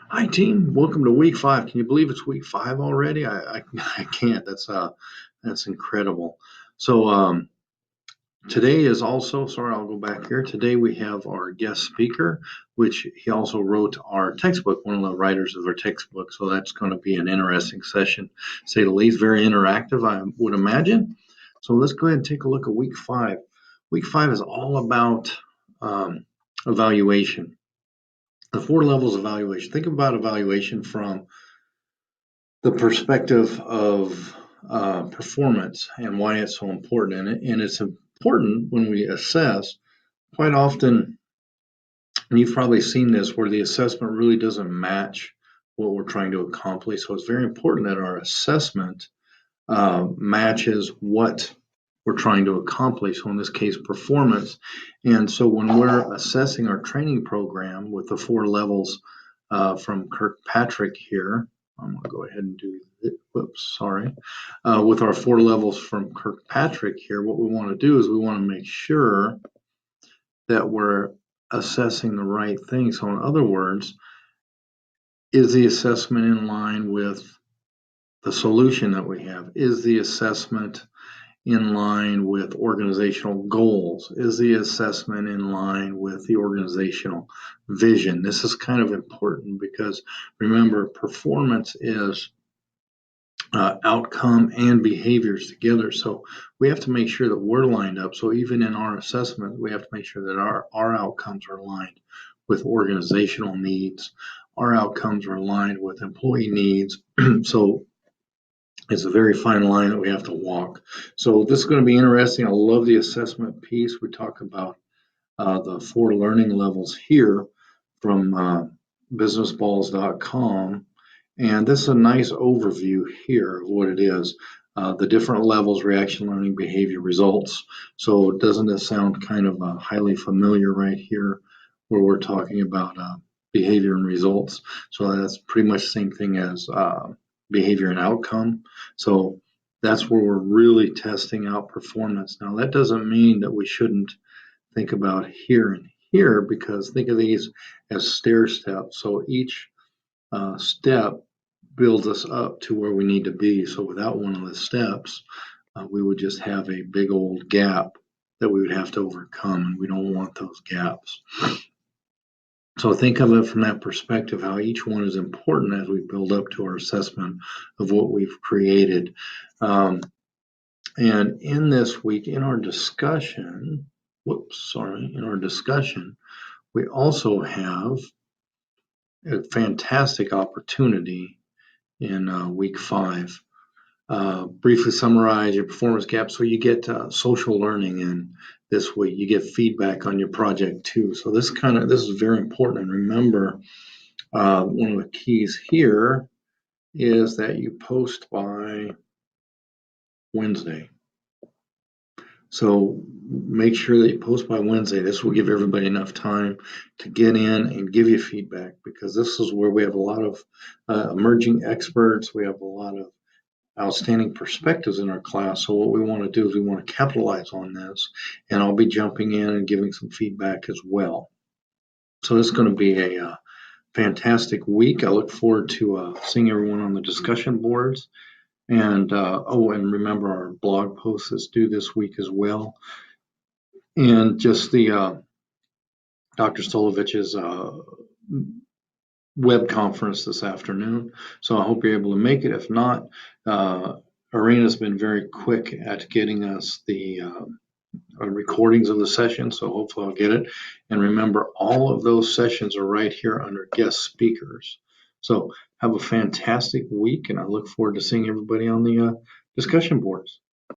Hi team, welcome to week 5. Can you believe it's week 5 already? I can't. That's incredible. So today is also, sorry, I'll go back here. Today we have our guest speaker, which he also wrote our textbook, one of the writers of our textbook. So that's going to be an interesting session, to say the least. Very interactive, I would imagine. So let's go ahead and take a look at week 5. Week 5 is all about evaluation. The 4 levels of evaluation. Think about evaluation from the perspective of performance and why it's so important. And it's important when we assess. Quite often, and you've probably seen this, where the assessment really doesn't match what we're trying to accomplish. So it's very important that our assessment matches what we're trying to accomplish. So in this case, performance. And so when we're assessing our training program with the 4 levels from Kirkpatrick here, I'm going to go ahead and do it. Whoops, sorry. With our 4 levels from Kirkpatrick here, what we want to do is we want to make sure that we're assessing the right thing. So in other words, is the assessment in line with the solution that we have? Is the assessment in line with organizational goals? Is the assessment in line with the organizational vision? This is kind of important because remember, performance is outcome and behaviors together. So we have to make sure that we're lined up. So even in our assessment, we have to make sure that our outcomes are aligned with organizational needs. Our outcomes are aligned with employee needs. So it's a very fine line that we have to walk. So this is going to be interesting. I love the assessment piece. We talk about the 4 learning levels here from businessballs.com. And this is a nice overview here of what it is. The different levels, reaction, learning, behavior, results. So doesn't this sound kind of highly familiar right here where we're talking about behavior and results? So that's pretty much the same thing as behavior and outcome. So that's where we're really testing out performance. Now that doesn't mean that we shouldn't think about here and here, because think of these as stair steps. So each step builds us up to where we need to be. So without one of the steps, we would just have a big old gap that we would have to overcome, and we don't want those gaps. So think of it from that perspective, how each one is important as we build up to our assessment of what we've created. And in this week, in our discussion, in our discussion, we also have a fantastic opportunity in week 5. Briefly summarize your performance gaps. So you get social learning in this week. You get feedback on your project too. So this is very important. And remember, one of the keys here is that you post by Wednesday. So make sure that you post by Wednesday. This will give everybody enough time to get in and give you feedback, because this is where we have a lot of emerging experts. We have a lot of outstanding perspectives in our class. So what we want to do is we want to capitalize on this, and I'll be jumping in and giving some feedback as well. So this is going to be a fantastic week. I look forward to seeing everyone on the discussion boards. And and remember, our blog post is due this week as well. And just the Dr. Stolovich's web conference this afternoon. So I hope you're able to make it. If not, Arena's been very quick at getting us the recordings of the session, so hopefully I'll get it. And remember, all of those sessions are right here under guest speakers. So have a fantastic week, and I look forward to seeing everybody on the discussion boards.